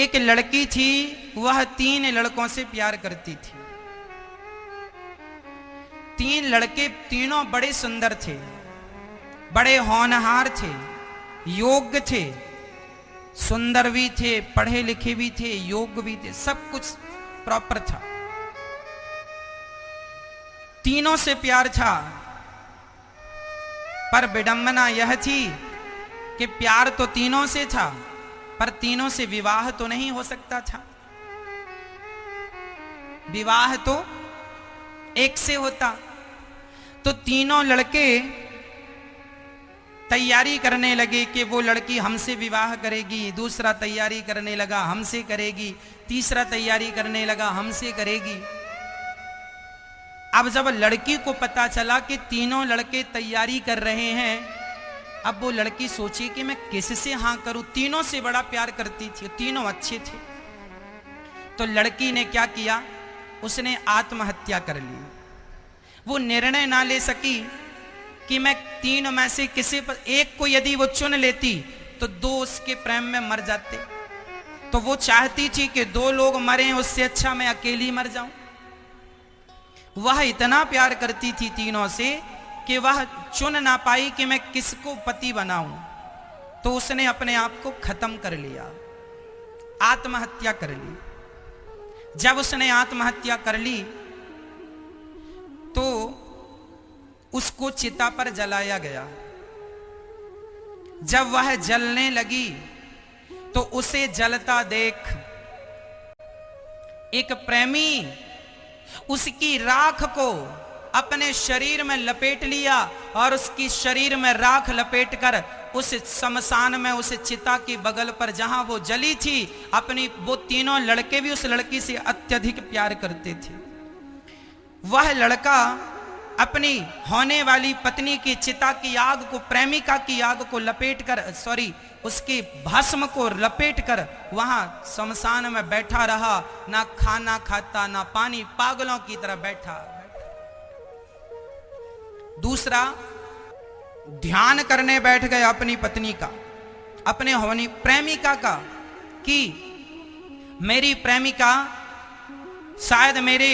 एक लड़की थी, वह 3 लड़कों से प्यार करती थी। 3 लड़के, तीनों बड़े सुंदर थे, बड़े होनहार थे, योग्य थे, सुंदर भी थे, पढ़े लिखे भी थे, योग्य भी थे, सब कुछ प्रॉपर था। तीनों से प्यार था, पर विडंबना यह थी कि प्यार तो तीनों से था, पर तीनों से विवाह तो नहीं हो सकता था। विवाह तो एक से होता। तो तीनों लड़के तैयारी करने लगे कि वो लड़की हमसे विवाह करेगी, दूसरा तैयारी करने लगा हमसे करेगी, तीसरा तैयारी करने लगा हमसे करेगी। अब जब लड़की को पता चला कि तीनों लड़के तैयारी कर रहे हैं, अब वो लड़की सोची कि मैं किससे हां करूं, तीनों से बड़ा प्यार करती थी, तीनों अच्छे थे। तो लड़की ने क्या किया, उसने आत्महत्या कर ली। वो निर्णय ना ले सकी कि मैं तीनों में से किसी पर एक को यदि वो चुन लेती तो 2 उसके प्रेम में मर जाते। तो वो चाहती थी कि 2 लोग मरें, उससे अच्छा मैं अकेली मर जाऊं। वह इतना प्यार करती थी तीनों से कि वह चुन ना पाई कि मैं किसको पति बनाऊं। तो उसने अपने आप को खत्म कर लिया, आत्महत्या कर ली। जब उसने आत्महत्या कर ली तो उसको चिता पर जलाया गया। जब वह जलने लगी तो उसे जलता देख एक प्रेमी उसकी राख को अपने शरीर में लपेट लिया और उसकी शरीर में राख लपेटकर उस शमशान में, उस चिता के बगल पर जहां वो जली थी, वो तीनों लड़के भी उस लड़की से अत्यधिक प्यार करते थे। वह लड़का अपनी होने वाली पत्नी की चिता की आग को, प्रेमिका की आग को लपेटकर, उसके भस्म को लपेटकर वहां शमशान में बैठा रहा, ना खाना खाता ना पानी, पागलों की तरह बैठा। दूसरा ध्यान करने बैठ गया अपनी पत्नी का, अपने होनी प्रेमिका का, कि मेरी प्रेमिका शायद मेरे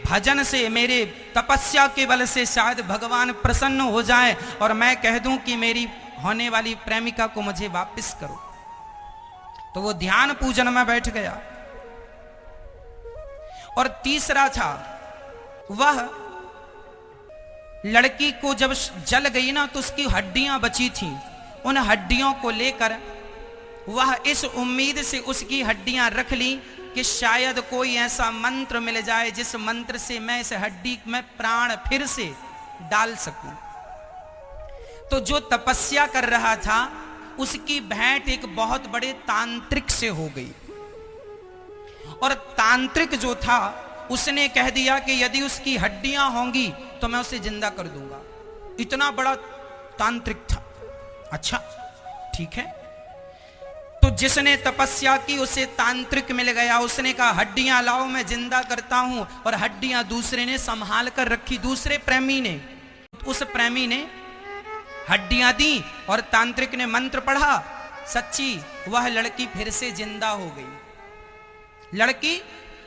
भजन से, मेरे तपस्या के बल से शायद भगवान प्रसन्न हो जाए और मैं कह दूं कि मेरी होने वाली प्रेमिका को मुझे वापस करो। तो वो ध्यान पूजन में बैठ गया। और तीसरा था, वह लड़की को जब जल गई ना तो उसकी हड्डियां बची थी, उन हड्डियों को लेकर वह इस उम्मीद से उसकी हड्डियां रख ली कि शायद कोई ऐसा मंत्र मिल जाए जिस मंत्र से मैं इस हड्डी में प्राण फिर से डाल सकूं। तो जो तपस्या कर रहा था उसकी भेंट एक बहुत बड़े तांत्रिक से हो गई। और तांत्रिक जो था उसने कह दिया कि यदि उसकी हड्डियां होंगी तो मैं उसे जिंदा कर दूंगा। इतना बड़ा तांत्रिक था। अच्छा ठीक है। तो जिसने तपस्या की उसे तांत्रिक मिल गया। उसने कहा हड्डियां लाओ मैं जिंदा करता हूं, और हड्डियां दूसरे ने संभाल कर रखी, दूसरे प्रेमी ने। उस प्रेमी ने हड्डियां दी और तांत्रिक ने मंत्र पढ़ा, सच्ची वह लड़की फिर से जिंदा हो गई। लड़की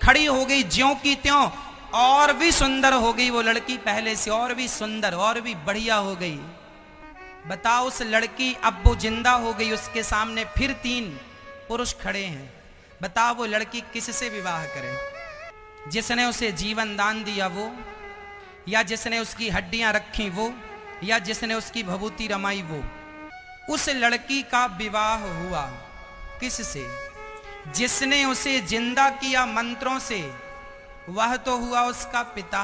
खड़ी हो गई ज्यों की त्यों, और भी सुंदर हो गई वो लड़की, पहले से और भी सुंदर और भी बढ़िया हो गई। बताओ उस लड़की अब वो जिंदा हो गई, उसके सामने फिर 3 पुरुष खड़े हैं। बताओ वो लड़की किससे विवाह करे? जिसने उसे जीवन दान दिया वो, या जिसने उसकी हड्डियां रखी वो, या जिसने उसकी भभूति रमाई वो? उस लड़की का विवाह हुआ किससे? जिसने उसे जिंदा किया मंत्रों से, वह तो हुआ उसका पिता।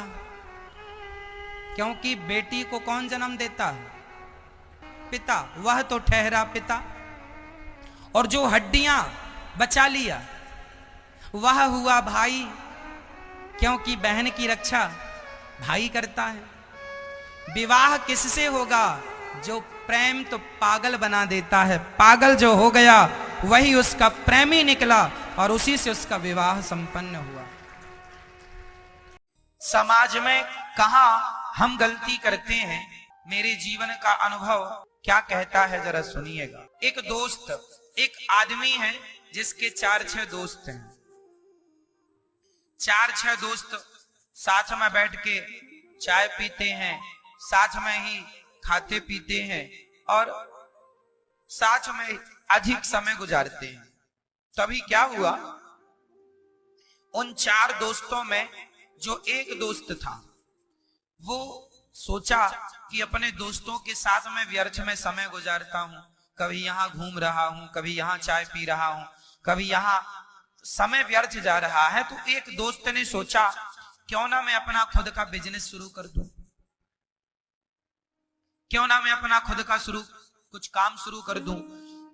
क्योंकि बेटी को कौन जन्म देता है? पिता। वह तो ठहरा पिता। और जो हड्डियां बचा लिया वह हुआ भाई, क्योंकि बहन की रक्षा भाई करता है। विवाह किससे होगा? जो प्रेम तो पागल बना देता है, पागल जो हो गया वही उसका प्रेमी निकला और उसी से उसका विवाह संपन्न हुआ। समाज में कहां हम गलती करते हैं, मेरे जीवन का अनुभव क्या कहता है जरा सुनिएगा। एक दोस्त, एक आदमी है जिसके 4-6 दोस्त हैं, 4-6 दोस्त साथ में बैठ के चाय पीते हैं, साथ में ही खाते पीते हैं और साथ में अधिक समय गुजारते हैं। तभी क्या हुआ, उन 4 दोस्तों में जो एक दोस्त था वो सोचा कि अपने दोस्तों के साथ में व्यर्थ में समय गुजारता हूं, कभी यहां घूम रहा हूं, कभी यहां चाय पी रहा हूं, कभी यहां समय व्यर्थ जा रहा है। तो एक दोस्त ने सोचा क्यों ना मैं अपना खुद का बिजनेस शुरू कर दूं, क्यों ना मैं अपना खुद का कुछ काम शुरू कर दूं।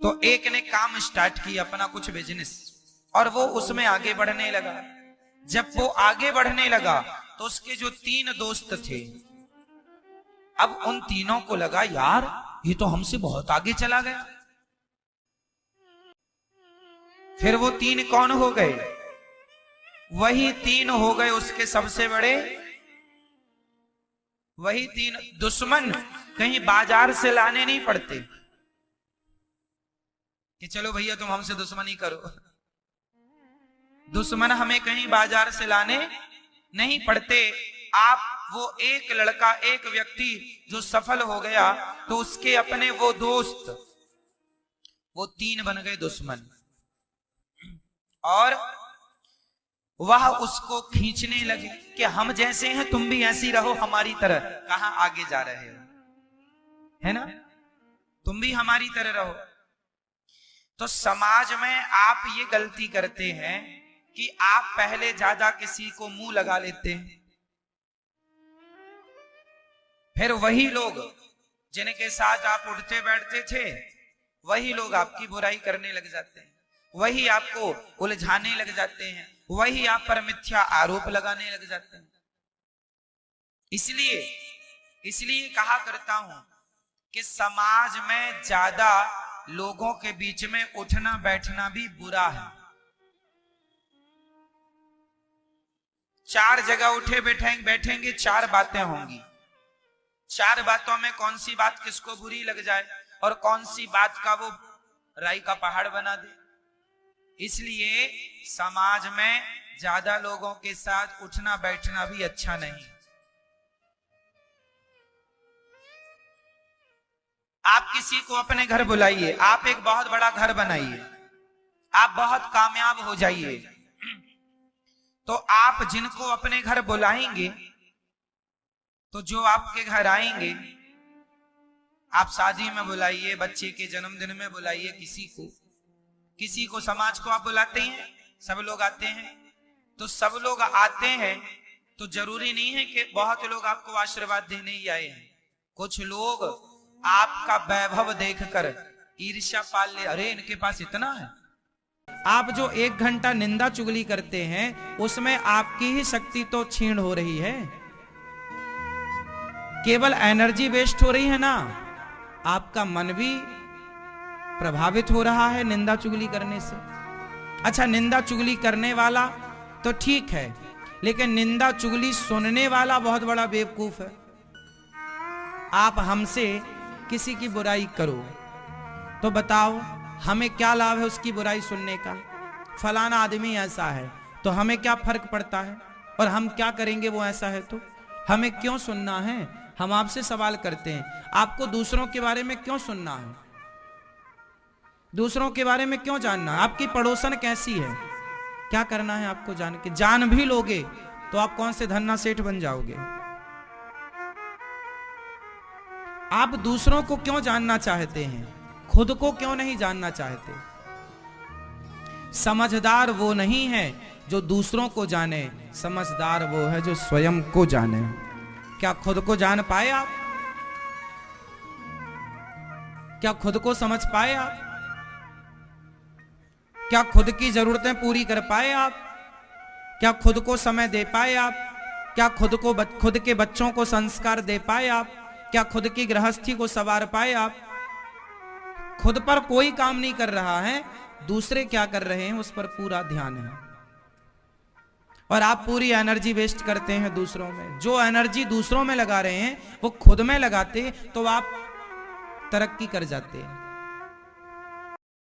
तो एक ने काम स्टार्ट किया अपना कुछ बिजनेस और वो उसमें आगे बढ़ने लगा। जब वो आगे बढ़ने लगा तो उसके जो 3 दोस्त थे, अब उन तीनों को लगा यार ये तो हमसे बहुत आगे चला गया। फिर वो 3 कौन हो गए, वही 3 हो गए उसके सबसे बड़े, वही 3 दुश्मन। कहीं बाजार से लाने नहीं पड़ते कि चलो भैया तुम हमसे दुश्मनी करो, दुश्मन हमें कहीं बाजार से लाने नहीं पड़ते। आप वो एक लड़का, एक व्यक्ति जो सफल हो गया तो उसके अपने वो दोस्त, वो 3 बन गए दुश्मन और वह उसको खींचने लगे कि हम जैसे हैं तुम भी ऐसी रहो हमारी तरह। कहां आगे जा रहे हो, है ना, तुम भी हमारी तरह रहो। तो समाज में आप ये गलती करते हैं कि आप पहले ज्यादा किसी को मुंह लगा लेते हैं, फिर वही लोग जिनके साथ आप उठते बैठते थे वही लोग आपकी बुराई करने लग जाते हैं, वही आपको उलझाने लग जाते हैं, वही आप पर मिथ्या आरोप लगाने लग जाते हैं। इसलिए कहा करता हूं कि समाज में ज्यादा लोगों के बीच में उठना बैठना भी बुरा है। 4 जगह उठे बैठेंगे 4 बातें होंगी, 4 बातों में कौन सी बात किसको बुरी लग जाए और कौन सी बात का वो राई का पहाड़ बना दे। इसलिए समाज में ज्यादा लोगों के साथ उठना बैठना भी अच्छा नहीं। आप किसी को अपने घर बुलाइए, आप एक बहुत बड़ा घर बनाइए, आप बहुत कामयाब हो जाइए, तो आप जिनको अपने घर बुलाएंगे तो जो आपके घर आएंगे, आप शादी में बुलाइए, बच्चे के जन्मदिन में बुलाइए, किसी को समाज को आप बुलाते हैं, सब लोग आते हैं। तो सब लोग आते हैं तो जरूरी नहीं है कि बहुत लोग आपको आशीर्वाद देने ही आए हैं। कुछ लोग आपका वैभव देखकर ईर्ष्या पाल ले, अरे इनके पास इतना है। आप जो 1 घंटा निंदा चुगली करते हैं उसमें आपकी ही शक्ति तो क्षीण हो रही है, केवल एनर्जी वेस्ट हो रही है ना, आपका मन भी प्रभावित हो रहा है निंदा चुगली करने से। अच्छा, निंदा चुगली करने वाला तो ठीक है, लेकिन निंदा चुगली सुनने वाला बहुत बड़ा बेवकूफ है। आप हमसे किसी की बुराई करो तो बताओ हमें क्या लाभ है उसकी बुराई सुनने का। फलाना आदमी ऐसा है तो हमें क्या फर्क पड़ता है, और हम क्या करेंगे वो ऐसा है तो हमें क्यों सुनना है। हम आपसे सवाल करते हैं, आपको दूसरों के बारे में क्यों सुनना है, दूसरों के बारे में क्यों जानना है। आपकी पड़ोसन कैसी है, क्या करना है आपको जान के। जान भी लोगे तो आप कौन से धन्ना सेठ बन जाओगे। आप दूसरों को क्यों जानना चाहते हैं, खुद को क्यों नहीं जानना चाहते। समझदार वो नहीं है जो दूसरों को जाने, समझदार वो है जो स्वयं को जाने। क्या खुद को जान पाए आप, क्या खुद को समझ पाए आप, क्या खुद की जरूरतें पूरी कर पाए आप, क्या खुद को समय दे पाए आप, क्या खुद के बच्चों को संस्कार दे पाए आप, क्या खुद की गृहस्थी को संवार पाए आप। खुद पर कोई काम नहीं कर रहा है, दूसरे क्या कर रहे हैं उस पर पूरा ध्यान है, और आप पूरी एनर्जी वेस्ट करते हैं दूसरों में। जो एनर्जी दूसरों में लगा रहे हैं वो खुद में लगाते तो आप तरक्की कर जाते हैं।